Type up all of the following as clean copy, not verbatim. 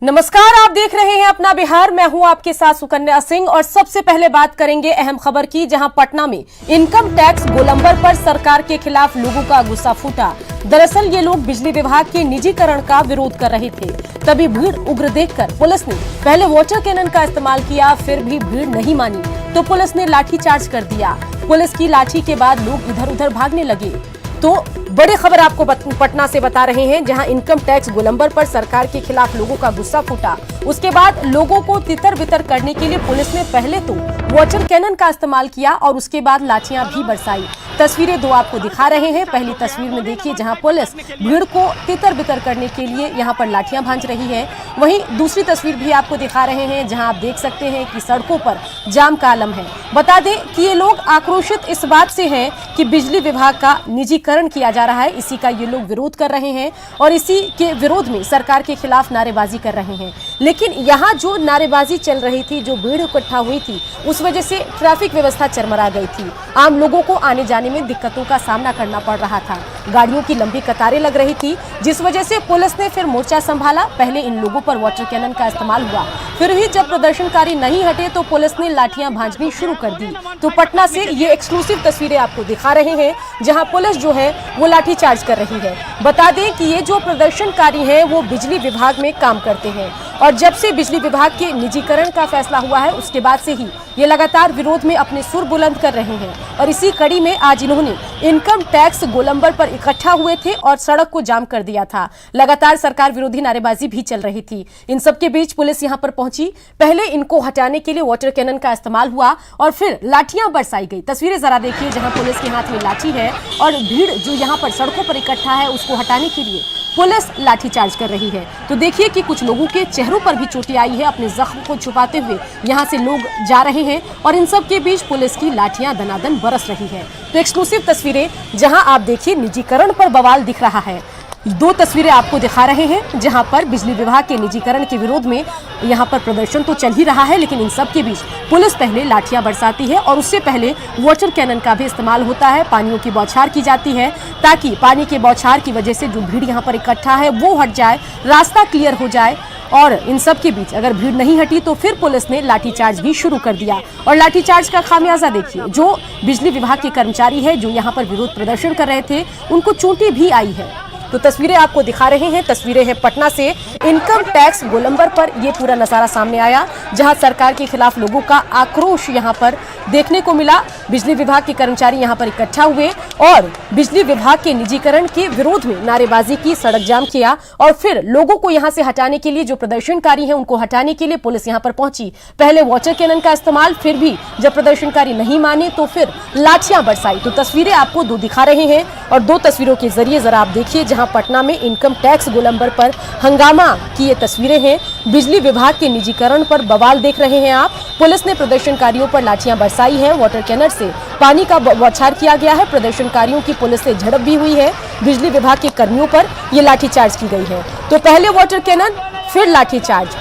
नमस्कार, आप देख रहे हैं अपना बिहार। मैं हूं आपके साथ सुकन्या सिंह और सबसे पहले बात करेंगे अहम खबर की, जहां पटना में इनकम टैक्स गोलंबर पर सरकार के खिलाफ लोगों का गुस्सा फूटा। दरअसल ये लोग बिजली विभाग के निजीकरण का विरोध कर रहे थे। तभी भीड़ उग्र देखकर पुलिस ने पहले वाटर कैनन का इस्तेमाल किया, फिर भी भीड़ नहीं मानी तो पुलिस ने लाठीचार्ज कर दिया। पुलिस की लाठी के बाद लोग इधर उधर भागने लगे। तो बड़ी खबर आपको पटना से बता रहे हैं, जहां इनकम टैक्स गोलंबर पर सरकार के खिलाफ लोगों का गुस्सा फूटा। उसके बाद लोगों को तितर बितर करने के लिए पुलिस ने पहले तो वाटर कैनन का इस्तेमाल किया और उसके बाद लाठियां भी बरसाई। तस्वीरें दो आपको दिखा रहे हैं। पहली तस्वीर में देखिए जहां पुलिस भीड़ को तितर बितर करने के लिए यहां पर लाठियां भांज रही है। वहीं दूसरी तस्वीर भी आपको दिखा रहे हैं, जहां आप देख सकते हैं कि सड़कों पर जाम का आलम है। बता दें कि ये लोग आक्रोशित इस बात से हैं कि बिजली विभाग का निजीकरण किया जा रहा है। इसी का ये लोग विरोध कर रहे हैं और इसी के विरोध में सरकार के खिलाफ नारेबाजी कर रहे हैं। लेकिन यहाँ जो नारेबाजी चल रही थी, जो भीड़ इकट्ठा हुई थी, उस वजह से ट्रैफिक व्यवस्था चरमरा गई थी। आम लोगों को आने जाने में दिक्कतों का सामना करना पड़ रहा था। गाड़ियों की लंबी कतारें लग रही थी, जिस वजह से पुलिस ने फिर मोर्चा संभाला। पहले इन लोगों पर वाटर कैनन का इस्तेमाल हुआ, फिर भी जब प्रदर्शनकारी नहीं हटे तो पुलिस ने लाठियां भांजनी शुरू कर दी। तो पटना से ये एक्सक्लूसिव तस्वीरें आपको दिखा रहे हैं, जहां पुलिस जो है वो लाठीचार्ज कर रही है। बता दें कि ये जो प्रदर्शनकारी हैं वो बिजली विभाग में काम करते हैं और जब से बिजली विभाग के निजीकरण का फैसला हुआ है उसके बाद से ही ये लगातार विरोध में अपने सुर बुलंद कर रहे हैं। और इसी कड़ी में आज इन्होंने इनकम टैक्स गोलंबर पर इकट्ठा हुए थे और सड़क को जाम कर दिया था। लगातार सरकार विरोधी नारेबाजी भी चल रही थी। इन सब के बीच पुलिस यहां पर पहुंची। पहले इनको हटाने के लिए वाटर कैनन का इस्तेमाल हुआ और फिर लाठियां बरसाई गई। तस्वीरें जरा देखिए, जहां पुलिस के हाथ में लाठी है और भीड़ जो यहाँ पर सड़कों पर इकट्ठा है उसको हटाने के लिए पुलिस लाठीचार्ज कर रही है। तो देखिए कि कुछ लोगों के चेहरों पर भी चोटें आई है। अपने जख्म को छुपाते हुए यहाँ से लोग जा रहे हैं और इन सब के बीच पुलिस की लाठियां दनादन बरस रही है। तो एक्सक्लूसिव तस्वीरें, जहां आप देखिए निजीकरण पर बवाल दिख रहा है। दो तस्वीरें आपको दिखा रहे हैं, जहां पर बिजली विभाग के निजीकरण के विरोध में यहां पर प्रदर्शन तो चल ही रहा है, लेकिन इन सब के बीच पुलिस पहले लाठियां बरसाती है और उससे पहले वाटर कैनन का भी इस्तेमाल होता है। पानियों की बौछार की जाती है ताकि पानी के बौछार की वजह से जो भीड़ यहां पर इकट्ठा है वो हट जाए, रास्ता क्लियर हो जाए। और इन सब के बीच अगर भीड़ नहीं हटी तो फिर पुलिस ने लाठीचार्ज भी शुरू कर दिया। और लाठीचार्ज का खामियाजा देखिए, जो बिजली विभाग के कर्मचारी है जो यहाँ पर विरोध प्रदर्शन कर रहे थे उनको चोटें भी आई है। तो तस्वीरें आपको दिखा रहे हैं, तस्वीरें हैं पटना से। इनकम टैक्स गोलंबर पर ये पूरा नजारा सामने आया, जहां सरकार के खिलाफ लोगों का आक्रोश यहां पर देखने को मिला। बिजली विभाग के कर्मचारी यहां पर इकट्ठा हुए और बिजली विभाग के निजीकरण के विरोध में नारेबाजी की, सड़क जाम किया और फिर लोगों को यहां से हटाने के लिए, जो प्रदर्शनकारी हैं उनको हटाने के लिए पुलिस यहां पर पहुंची। पहले वाटर कैनन का इस्तेमाल, फिर भी जब प्रदर्शनकारी नहीं माने तो फिर लाठियां बरसाई। तो तस्वीरें आपको दो दिखा रहे हैं और दो तस्वीरों के जरिए जरा आप देखिए, जहां पटना में इनकम टैक्स गोलंबर पर हंगामा की ये तस्वीरें हैं। बिजली विभाग के निजीकरण पर बवाल देख रहे हैं आप। पुलिस ने प्रदर्शनकारियों पर लाठियां बरसाई है, वाटर कैनन से पानी का बौछार किया गया है। प्रदर्शनकारियों की पुलिस से झड़प भी हुई है। बिजली विभाग के कर्मियों पर ये लाठीचार्ज की गई है। तो पहले वाटर कैनन, फिर लाठीचार्ज।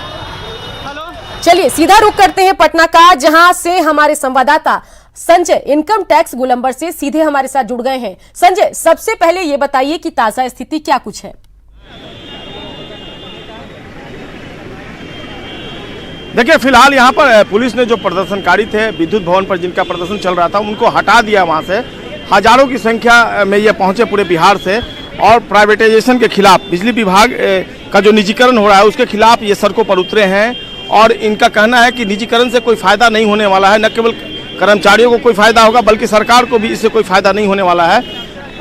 चलिए सीधा रुख करते हैं पटना का, जहां से हमारे संवाददाता संजय इनकम टैक्स गोलंबर से सीधे हमारे साथ जुड़ गए हैं। संजय, सबसे पहले ये बताइए कि ताजा स्थिति क्या कुछ है? देखिए, फिलहाल यहाँ पर पुलिस ने जो प्रदर्शनकारी थे विद्युत भवन पर जिनका प्रदर्शन चल रहा था उनको हटा दिया वहाँ से। हजारों की संख्या में ये पहुँचे पूरे बिहार से और प्राइवेटाइजेशन के खिलाफ, बिजली विभाग का जो निजीकरण हो रहा है उसके खिलाफ ये सड़कों पर उतरे हैं। और इनका कहना है कि निजीकरण से कोई फायदा नहीं होने वाला है, न केवल कर्मचारियों को कोई फायदा होगा बल्कि सरकार को भी इससे कोई फायदा नहीं होने वाला है।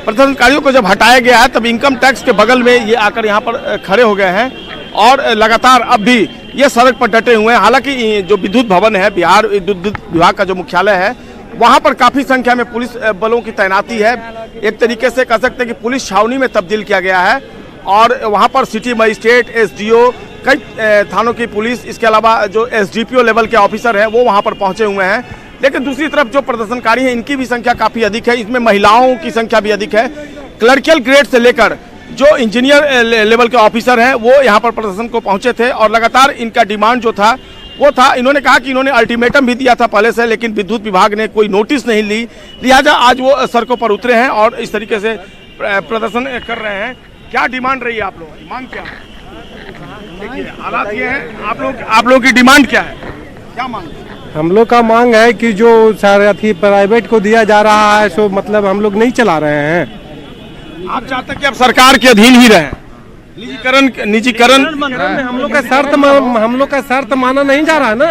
प्रदर्शनकारियों को जब हटाया गया है तब इनकम टैक्स के बगल में ये आकर यहाँ पर खड़े हो गए हैं और लगातार अब भी ये सड़क पर डटे हुए हैं। हालांकि जो विद्युत भवन है, बिहार विद्युत विभाग का जो मुख्यालय है, वहाँ पर काफ़ी संख्या में पुलिस बलों की तैनाती है। एक तरीके से कह सकते हैं कि पुलिस छावनी में तब्दील किया गया है और वहाँ पर सिटी मजिस्ट्रेट, SDO, कई थानों की पुलिस, इसके अलावा जो SDPO लेवल के ऑफिसर हैं वो वहाँ पर पहुँचे हुए हैं। लेकिन दूसरी तरफ जो प्रदर्शनकारी हैं इनकी भी संख्या काफ़ी अधिक है। इसमें महिलाओं की संख्या भी अधिक है। क्लर्कियल ग्रेड से लेकर जो इंजीनियर लेवल के ऑफिसर हैं वो यहाँ पर प्रदर्शन को पहुँचे थे और लगातार इनका डिमांड जो था वो था, इन्होंने कहा कि इन्होंने अल्टीमेटम भी दिया था पहले से, लेकिन विद्युत विभाग ने कोई नोटिस नहीं ली, लिहाजा आज वो सड़कों पर उतरे हैं और इस तरीके से प्रदर्शन कर रहे हैं। क्या डिमांड रही है आप लोगों की, मांग क्या है? देखिए हालात ये है, आप लोगों की डिमांड क्या है, क्या मांग है? हम लोग का मांग है कि जो सारे अथी प्राइवेट को दिया जा रहा है सो मतलब हम लोग नहीं चला रहे हैं। आप चाहते हैं कि अब सरकार के अधीन ही रहें, निजीकरण हम लोग का शर्त माना नहीं जा रहा है ना।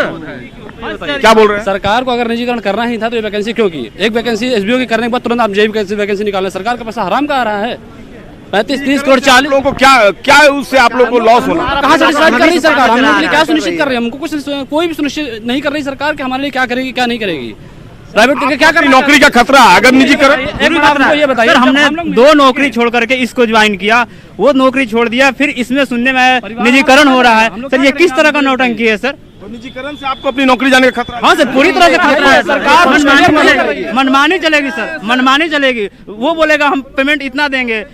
क्या बोल रहे हैं? सरकार को अगर निजीकरण करना ही था तो ये वैकेंसी क्यों की? एक वैकेंसी एसबीओ की करने के बाद तुरंत आप जेई वैकेंसी निकालें। सरकार का पैसा हराम का आ रहा है। 35-30 करोड़ 40 लोगों को क्या उससे आप लोगों को लॉस होना? कहाँ से डिसाइड कर रही सरकार? हम लोग के लिए क्या सुनिश्चित कर रही है? हमको कुछ कोई भी सुनिश्चित नहीं कर रही सरकार कि हमारे लिए क्या करेगी क्या नहीं करेगी। प्राइवेट करके क्या करें? नौकरी का खतरा अगर निजीकरण। एक बात हमको ये बताइए, सर हमने 2 नौकरी छोड़ करके इसको ज्वाइन किया, वो नौकरी छोड़ दिया, फिर इसमें सुनने में निजीकरण हो रहा है। सर ये किस तरह का नौटंकी है सर? तो निजीकरण से आपको अपनी नौकरी जाने का खतरा? हाँ सर, पूरी तरह से खतरा है। सरकार मनमानी चलेगी सर, मनमानी चलेगी। वो बोलेगा हम पेमेंट इतना देंगे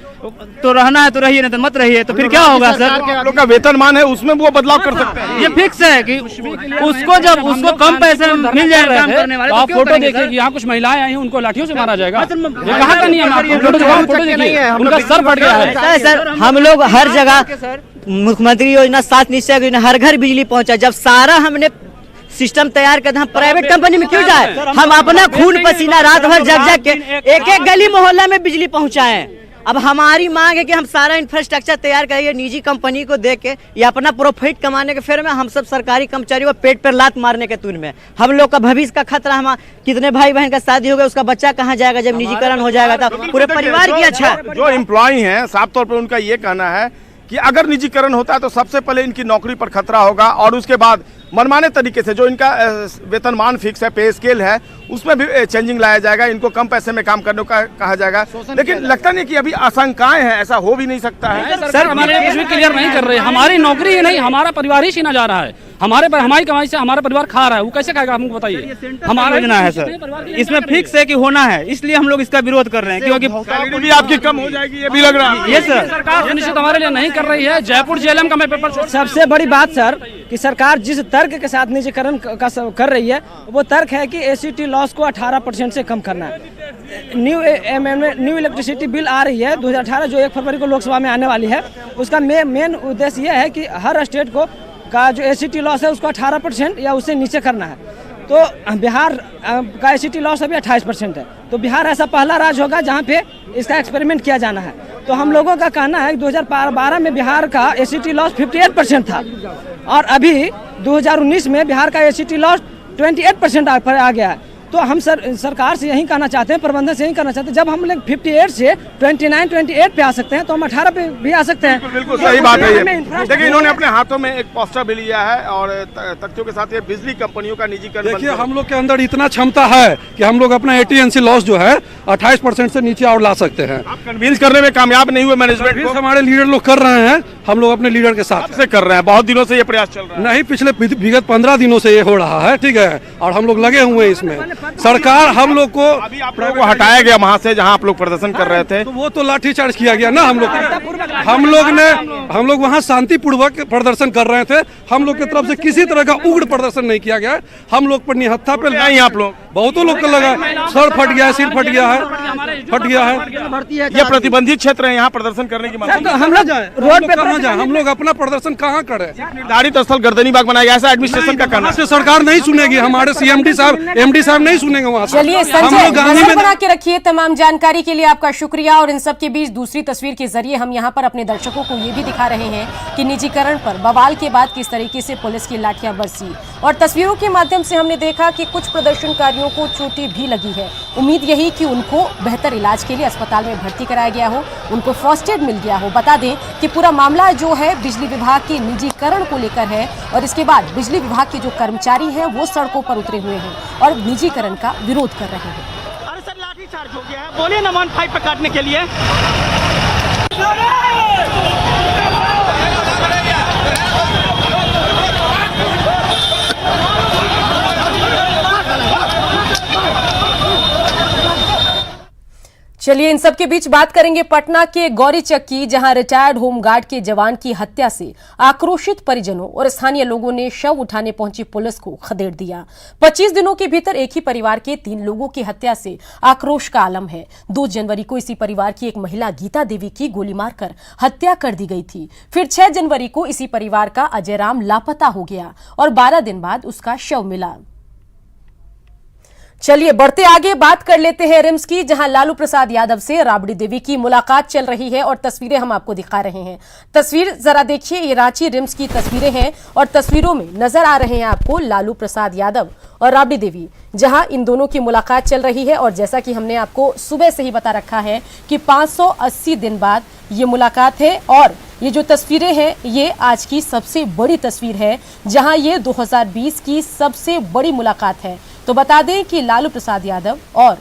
तो रहना है तो रहिए, नहीं तो मत रहिए, तो फिर क्या होगा सर? आप लोग का वेतनमान है उसमें वो बदलाव कर सकते हैं। ये फिक्स है कि उसको जब उसको कम पैसे मिल जाएगा तो आप फोटो देखिए कि यहाँ कुछ महिलाएं आई हैं, उनको लाठियों से मारा जाएगा। ये कहाँ का नियम है? फोटो देखिए, उनका सर फट गया है। सर हम लोग हर जगह मुख्यमंत्री योजना 7 निश्चय योजना हर घर बिजली पहुंचा। जब सारा हमने सिस्टम तैयार कर, हम प्राइवेट कंपनी में क्यों जाए? हम अपना खून पसीना रात भर जग के एक गली मोहल्ला में बिजली पहुंचाएं। अब हमारी मांग है कि हम सारा इंफ्रास्ट्रक्चर तैयार करेंगे, निजी कंपनी को दे के या अपना प्रॉफिट कमाने के फेर में हम सब सरकारी कर्मचारियों को पेट पर लात मारने के तुन में। हम लोग का भविष्य का खतरा। हम कितने भाई बहन का शादी हो गया, उसका बच्चा कहाँ जाएगा जब निजीकरण हो जाएगा? तो पूरे परिवार की अच्छा। जो एम्प्लॉय हैं साफ तौर पर उनका ये कहना है कि अगर निजीकरण होता है तो सबसे पहले इनकी नौकरी पर खतरा होगा और उसके बाद मनमाने तरीके से जो इनका वेतनमान फिक्स है, पे स्केल है, उसमें भी चेंजिंग लाया जाएगा, इनको कम पैसे में काम करने का कहा जाएगा। लेकिन लगता नहीं कि अभी आशंकाएं हैं, ऐसा हो भी नहीं सकता है। सर हमारे लिए कुछ भी क्लियर नहीं कर रहे। हमारी नौकरी ही नहीं, हमारा परिवार ही छीना जा रहा है। हमारी कमाई से हमारा परिवार खा रहा है, वो कैसे खाएगा हमको बताइए। हमारा योजना है सर, इसमें फिक्स है कि होना है, इसलिए हम लोग इसका विरोध कर रहे हैं क्योंकि सैलरी भी आपकी कम हो जाएगी, ये भी लग रहा है। ये सर सरकार सुनिश्चित हमारे लिए नहीं कर रही है। जयपुर जेएलएम का मैं पेपर सबसे बड़ी बात सर कि सरकार जिस तर्क के साथ निजीकरण का कर रही है वो तर्क है कि एसीटी लॉस को 18% से कम करना है। न्यू इलेक्ट्रिसिटी बिल आ रही है 2018 जो 1 फरवरी को लोकसभा में आने वाली है। उसका मेन उद्देश्य यह है कि हर स्टेट को का जो एसीटी लॉस है उसको 18% या उससे नीचे करना है। तो बिहार का एसीटी लॉस अभी 28% है। तो बिहार ऐसा पहला राज्य होगा जहाँ पे इसका एक्सपेरिमेंट किया जाना है। तो हम लोगों का कहना है कि 2012 में बिहार का एसीटी लॉस 58% था और अभी 2019 में बिहार का एसीटी लॉस 28% पर आ गया है। तो हम सरकार से यही कहना चाहते हैं, प्रबंधन से यही कहना चाहते हैं, जब हम लोग 58 से 29-28 पे आ सकते हैं तो हम 18 पे भी आ सकते हैं। बिल्कुल सही बात है ये। देखिए इन्होंने अपने हाथों में एक पोस्टर भी लिया है और तथ्यों के साथ ये बिजली कंपनियों का निजीकरण। देखिए हम लोग के अंदर इतना क्षमता है कि हम लोग अपना एटीएनसी लॉस जो है 28% से नीचे और ला सकते हैं। आप कन्विंस करने में कामयाब नहीं हुए मैनेजमेंट को? हमारे लीडर लोग कर रहे हैं, हम लोग अपने लीडर के साथ से कर रहे हैं, बहुत दिनों से ये प्रयास चल रहा है। नहीं, पिछले विगत 15 दिनों से ये हो रहा है, ठीक है, और हम लोग लगे हुए हैं इसमें। सरकार हम लोग को, अभी आप लोगों को हटाया गया वहां से जहां आप लोग प्रदर्शन कर रहे थे, तो वो तो लाठीचार्ज किया गया ना। हम लोग वहां शांतिपूर्वक प्रदर्शन कर रहे थे। हम लोग की तरफ से किसी तरह का उग्र प्रदर्शन नहीं किया गया। हम लोग पर निहत्था पे नहीं, आप लोग बहुतों लोग को लगा सर फट गया, सिर फट गया है। ये प्रतिबंधित क्षेत्र है, यहाँ प्रदर्शन करने की मांग। हम लोग रोड पे कहाँ जाए? हम लोग अपना प्रदर्शन कहाँ करें? निर्धारित स्थल गर्दनी बाग बनाया, ऐसा एडमिनिस्ट्रेशन का कहना से सरकार नहीं सुनेगी। हमारे सीएमडी साहब, एमडी साहब नहीं सुनेंगे वहाँ से। चलिए संजय, नजर बना के रखिए। तमाम जानकारी के लिए आपका शुक्रिया। और इन सब के बीच दूसरी तस्वीर के जरिए हम यहाँ पर अपने दर्शकों को ये भी दिखा रहे हैं कि निजीकरण पर बवाल के बाद किस तरीके से पुलिस की लाठियां बरसी। और तस्वीरों के माध्यम से हमने देखा कि कुछ प्रदर्शनकारियों को चोटें भी लगी है। उम्मीद यही कि उनको बेहतर इलाज के लिए अस्पताल में भर्ती कराया गया हो, उनको फर्स्ट एड मिल गया हो। बता दें कि पूरा मामला जो है बिजली विभाग के निजीकरण को लेकर है और इसके बाद बिजली विभाग के जो कर्मचारी हैं वो सड़कों पर उतरे हुए हैं और निजीकरण का विरोध कर रहे हैं। अरे सर लाठी चार्ज हो गया है, बोलिए ना 1-5 पे काटने के लिए। चलिए इन सब के बीच बात करेंगे पटना के गौरीचक की, जहां रिटायर्ड होमगार्ड के जवान की हत्या से आक्रोशित परिजनों और स्थानीय लोगों ने शव उठाने पहुंची पुलिस को खदेड़ दिया। 25 दिनों के भीतर एक ही परिवार के 3 लोगों की हत्या से आक्रोश का आलम है। 2 जनवरी को इसी परिवार की एक महिला गीता देवी की गोली मारकर हत्या कर दी गई थी। फिर 6 जनवरी को इसी परिवार का अजय राम लापता हो गया और 12 दिन बाद उसका शव मिला। चलिए बढ़ते आगे, बात कर लेते हैं रिम्स की, जहां लालू प्रसाद यादव से राबड़ी देवी की मुलाकात चल रही है और तस्वीरें हम आपको दिखा रहे हैं। तस्वीर जरा देखिए, ये रांची रिम्स की तस्वीरें हैं और तस्वीरों में नजर आ रहे हैं आपको लालू प्रसाद यादव और राबड़ी देवी, जहां इन दोनों की मुलाकात चल रही है। और जैसा कि हमने आपको सुबह से ही बता रखा है कि 580 दिन बाद ये मुलाकात है और ये जो तस्वीरें हैं ये आज की सबसे बड़ी तस्वीर है, जहां ये 2020 की सबसे बड़ी मुलाकात है। तो बता दें कि लालू प्रसाद यादव और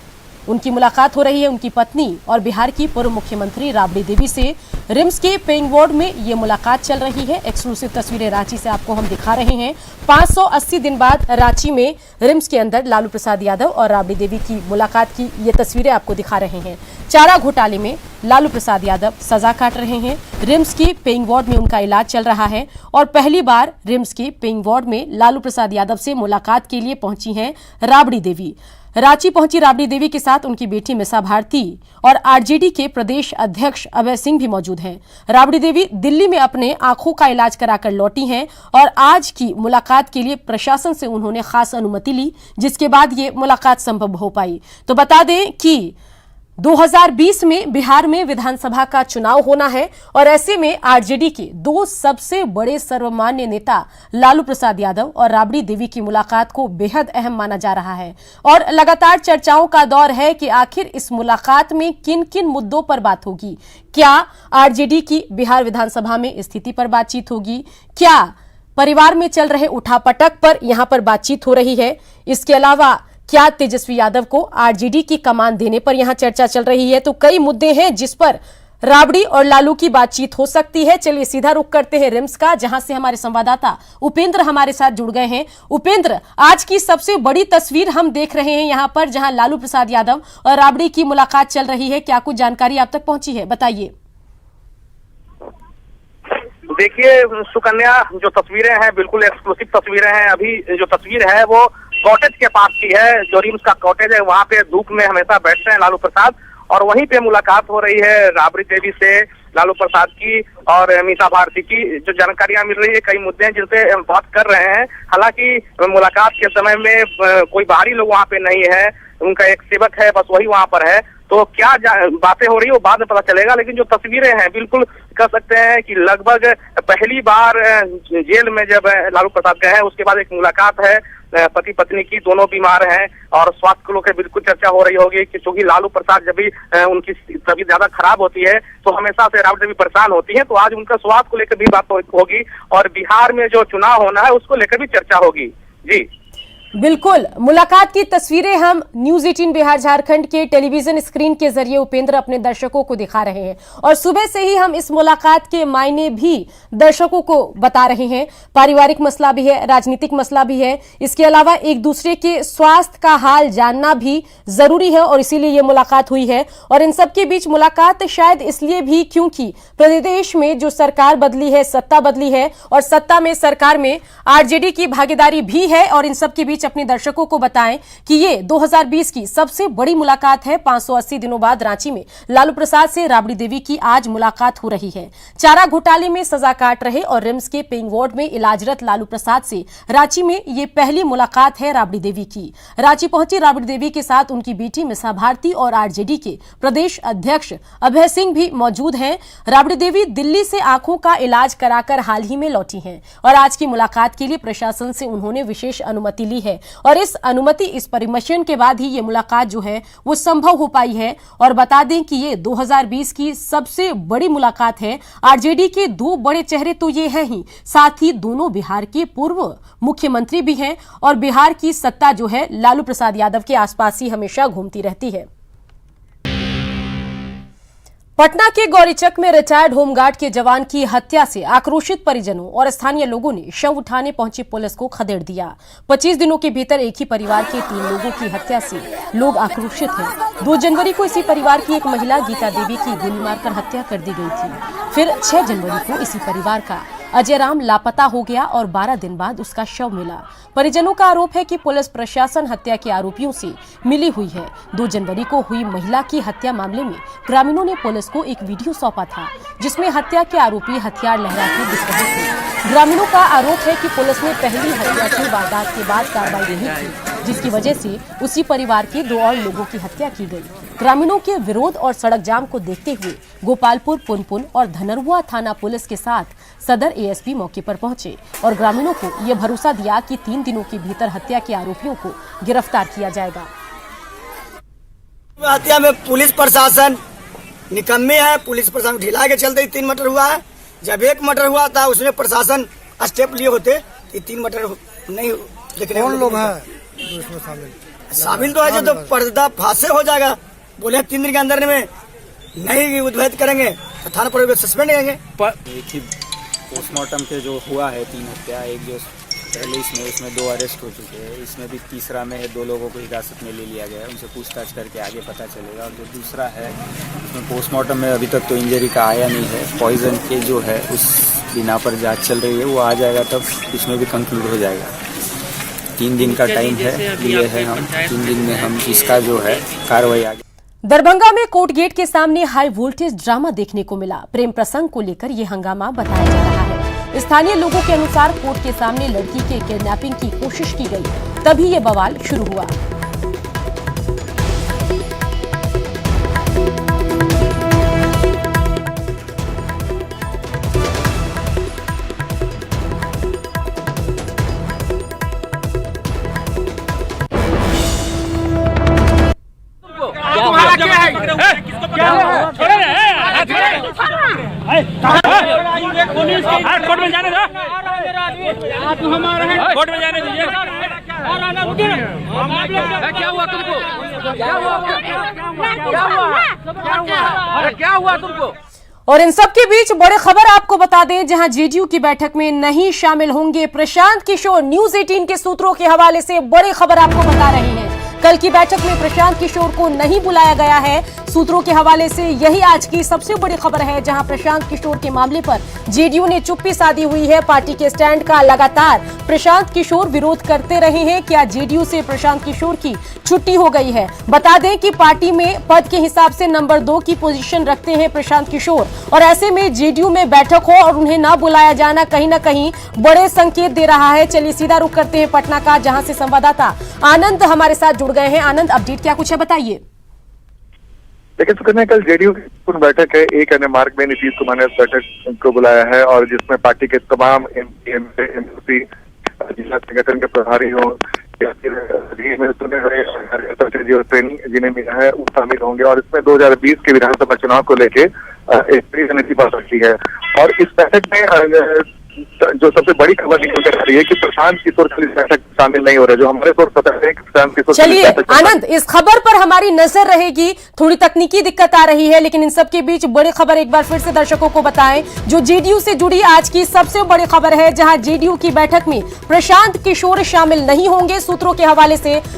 उनकी मुलाकात हो रही है उनकी पत्नी और बिहार की पूर्व मुख्यमंत्री राबड़ी देवी से। रिम्स के पेइंग वार्ड में ये मुलाकात चल रही है। एक्सक्लूसिव तस्वीरें रांची से आपको हम दिखा रहे हैं। 580 दिन बाद रांची में रिम्स के अंदर लालू प्रसाद यादव और राबड़ी देवी की मुलाकात की ये तस्वीरें आपको दिखा रहे हैं। चारा घोटाले में लालू प्रसाद यादव सजा काट रहे हैं। रिम्स की पेइंग वार्ड में उनका इलाज चल रहा है और पहली बार रिम्स के पेइंग वार्ड में लालू प्रसाद यादव से मुलाकात के लिए पहुंची हैं राबड़ी देवी। रांची पहुंची राबड़ी देवी के साथ उनकी बेटी मिसा भारती और आरजेडी के प्रदेश अध्यक्ष अभय सिंह भी मौजूद हैं। राबड़ी देवी दिल्ली में अपने आंखों का इलाज कराकर लौटी हैं और आज की मुलाकात के लिए प्रशासन से उन्होंने खास अनुमति ली, जिसके बाद ये मुलाकात संभव हो पाई। तो बता दें कि 2020 में बिहार में विधानसभा का चुनाव होना है और ऐसे में आरजेडी के 2 सबसे बड़े सर्वमान्य नेता लालू प्रसाद यादव और राबड़ी देवी की मुलाकात को बेहद अहम माना जा रहा है और लगातार चर्चाओं का दौर है कि आखिर इस मुलाकात में किन किन मुद्दों पर बात होगी। क्या आरजेडी की बिहार विधानसभा में स्थिति पर बातचीत होगी? क्या परिवार में चल रहे उठापटक पर यहां पर बातचीत हो रही है? इसके अलावा क्या तेजस्वी यादव को आरजेडी की कमान देने पर यहां चर्चा चल रही है? तो कई मुद्दे हैं जिस पर राबड़ी और लालू की बातचीत हो सकती है। चलिए सीधा रुख करते हैं रिम्स का, जहां से हमारे संवाददाता उपेंद्र हमारे साथ जुड़ गए हैं। उपेंद्र, आज की सबसे बड़ी तस्वीर हम देख रहे हैं यहां पर, जहां लालू प्रसाद यादव और राबड़ी की मुलाकात चल रही है। क्या कुछ जानकारी आप तक पहुंची है, बताइए। देखिए सुकन्या, जो तस्वीरें हैं बिल्कुल एक्सक्लूसिव तस्वीरें हैं। अभी जो तस्वीर है वो कॉटेज के पास की है, जो रिम्स का कॉटेज है। वहाँ पे धूप में हमेशा बैठते हैं लालू प्रसाद और वहीं पे मुलाकात हो रही है राबड़ी देवी से, लालू प्रसाद की और मीसा भारती की। जो जानकारियां मिल रही है, कई मुद्दे हैं जिनसे हम बात कर रहे हैं। हालांकि मुलाकात के समय में कोई बाहरी लोग वहाँ पे नहीं है, उनका एक सेवक है, बस वही वहाँ पर है। तो क्या बातें हो रही है वो बाद में पता चलेगा, लेकिन जो तस्वीरें हैं बिल्कुल कह सकते हैं कि लगभग पहली बार जेल में जब लालू प्रसाद गए हैं उसके बाद एक मुलाकात है। पति पत्नी की, दोनों बीमार हैं और स्वास्थ्य को लेकर बिल्कुल चर्चा हो रही होगी कि चूंकि लालू प्रसाद जब भी उनकी तबीयत ज्यादा खराब होती है तो हमेशा से राबड़ी देवी परेशान होती है। तो आज उनका स्वास्थ्य को लेकर भी बात होगी और बिहार में जो चुनाव होना है उसको लेकर भी चर्चा होगी। जी बिल्कुल, मुलाकात की तस्वीरें हम न्यूज 18 बिहार झारखंड के टेलीविजन स्क्रीन के जरिए उपेंद्र अपने दर्शकों को दिखा रहे हैं और सुबह से ही हम इस मुलाकात के मायने भी दर्शकों को बता रहे हैं। पारिवारिक मसला भी है, राजनीतिक मसला भी है, इसके अलावा एक दूसरे के स्वास्थ्य का हाल जानना भी जरूरी है और इसीलिए ये मुलाकात हुई है। और इन सब के बीच मुलाकात शायद इसलिए भी क्योंकि प्रदेश में जो सरकार बदली है, सत्ता बदली है और सत्ता में, सरकार में आरजेडी की भागीदारी भी है। और इन सब के बीच अपने दर्शकों को बताएं कि ये 2020 की सबसे बड़ी मुलाकात है। 580 दिनों बाद रांची में लालू प्रसाद से राबड़ी देवी की आज मुलाकात हो रही है। चारा घोटाले में सजा काट रहे और रिम्स के पेइंग वार्ड में इलाजरत लालू प्रसाद से रांची में ये पहली मुलाकात है राबड़ी देवी की। रांची पहुंची राबड़ी देवी के साथ उनकी बेटी मिसा भारती और आरजेडी के प्रदेश अध्यक्ष अभय सिंह भी मौजूद हैं। राबड़ी देवी दिल्ली से आंखों का इलाज कराकर हाल ही में लौटी हैं और आज की मुलाकात के लिए प्रशासन से उन्होंने विशेष अनुमति ली है और इस अनुमति, इस परमिशन के बाद ही ये मुलाकात जो है वो संभव हो पाई है। और बता दें कि ये 2020 की सबसे बड़ी मुलाकात है। आरजेडी के 2 बड़े चेहरे तो ये हैं ही, साथ ही दोनों बिहार के पूर्व मुख्यमंत्री भी हैं और बिहार की सत्ता जो है लालू प्रसाद यादव के आसपास ही हमेशा घूमती रहती है। पटना के गौरीचक में रिटायर्ड होमगार्ड के जवान की हत्या से आक्रोशित परिजनों और स्थानीय लोगों ने शव उठाने पहुंची पुलिस को खदेड़ दिया। 25 दिनों के भीतर एक ही परिवार के 3 लोगों की हत्या से लोग आक्रोशित हैं। 2 जनवरी को इसी परिवार की एक महिला गीता देवी की गोली मारकर हत्या कर दी गई थी। फिर 6 जनवरी को इसी परिवार का अजय राम लापता हो गया और 12 दिन बाद उसका शव मिला। परिजनों का आरोप है कि पुलिस प्रशासन हत्या के आरोपियों से मिली हुई है। 2 जनवरी को हुई महिला की हत्या मामले में ग्रामीणों ने पुलिस को एक वीडियो सौंपा था, जिसमें हत्या के आरोपी हथियार लहराते दिख रहे थे। ग्रामीणों का आरोप है कि पुलिस ने पहली हत्या की वारदात के बाद कार्रवाई नहीं की, जिसकी वजह से उसी परिवार के 2 और लोगों की हत्या की गई। ग्रामीणों के विरोध और सड़क जाम को देखते हुए गोपालपुर, पुनपुन और धनरुआ थाना पुलिस के साथ सदर एएसपी मौके पर पहुंचे और ग्रामीणों को ये भरोसा दिया कि 3 दिनों के भीतर हत्या के आरोपियों को गिरफ्तार किया जाएगा। हत्या में पुलिस प्रशासन निकम्मे है। पुलिस प्रशासन ढिला के चलते 3 मर्डर हुआ है। जब 1 मर्डर हुआ था उसमें प्रशासन स्टेप लिए होते कि 3 मर्डर नहीं। लेकिन कौन लोग हैं शामिल तो है जो तो पर्दा फांसे हो जाएगा। बोले 3 दिन के अंदर में नहीं उद्भेद करेंगे तो थाना पर सस्पेंड करेंगे। एक ही पोस्टमार्टम के जो हुआ है 3 हत्या, एक जो पहले इसमें 2 अरेस्ट हो चुके हैं। इसमें भी तीसरा में 2 लोगों को हिरासत में ले लिया गया है। उनसे पूछताछ करके आगे पता चलेगा। और जो दूसरा है उसमें पोस्टमार्टम में अभी तक तो इंजरी का आया नहीं है। पॉइजन के जो है उस बिना पर जांच चल रही है, वो आ जाएगा तब इसमें भी कंक्लूड हो जाएगा। 3 दिन का टाइम है लिए है हम। 3 दिन में हम इसका जो है कार्रवाई आगे। दरभंगा में कोर्ट गेट के सामने हाई वोल्टेज ड्रामा देखने को मिला। प्रेम प्रसंग को लेकर ये हंगामा बताया जा रहा है। स्थानीय लोगों के अनुसार कोर्ट के सामने लड़की के किडनैपिंग की कोशिश की गई, तभी ये बवाल शुरू हुआ। कोर्ट में जाने दो, आप हमारा है, कोर्ट में जाने दीजिए। क्या हुआ तुमको? क्या हुआ तुमको? और इन सब के बीच बड़ी खबर आपको बता दें, जहां जेडीयू की बैठक में नहीं शामिल होंगे प्रशांत किशोर। न्यूज 18 के सूत्रों के हवाले से बड़ी खबर आपको बता रही है। कल की बैठक में प्रशांत किशोर को नहीं बुलाया गया है। सूत्रों के हवाले से यही आज की सबसे बड़ी खबर है, जहां प्रशांत किशोर के मामले पर जेडीयू ने चुप्पी साधी हुई है। पार्टी के स्टैंड का लगातार प्रशांत किशोर विरोध करते रहे हैं। क्या जेडीयू से प्रशांत किशोर की छुट्टी हो गई है? बता दें कि पार्टी में पद के हिसाब से नंबर 2 की पोजीशन रखते हैं प्रशांत किशोर, और ऐसे में जेडीयू में बैठक हो और उन्हें ना बुलाया जाना कहीं ना कहीं बड़े संकेत दे रहा है। चलिए सीधा रुख करते हैं पटना का, जहां से संवाददाता आनंद हमारे साथ जुड़ गए हैं। आनंद, अपडेट क्या कुछ है, बताइए। देखिए सुकन्या, कल जेडीयू की पूर्ण बैठक है। एक अन्य मार्ग में नीतीश कुमार ने इस बैठक को बुलाया है और जिसमें पार्टी के तमाम एमपी, जिला संगठन के प्रभारी हो या फिर चुने हुए जो ट्रेनिंग जिन्हें मिला है वो शामिल होंगे। और इसमें 2020 के विधानसभा चुनाव को लेके एक बड़ी रणनीति बात रखी है। और इस बैठक में जो सबसे बड़ी खबर निकल कर आ रही है कि प्रशांत किशोर इस बैठक शामिल नहीं हो रहे, जो हमारे सोर्स बता रहे हैं कि प्रशांत किशोर। चलिए आनंद, इस खबर पर हमारी नजर रहेगी। थोड़ी तकनीकी दिक्कत आ रही है, लेकिन इन सब के बीच बड़ी खबर एक बार फिर से दर्शकों को बताएं, जो जेडीयू से जुड़ी आज की सबसे बड़ी खबर है, जहां जेडीयू की बैठक में प्रशांत किशोर शामिल नहीं होंगे। सूत्रों के हवाले से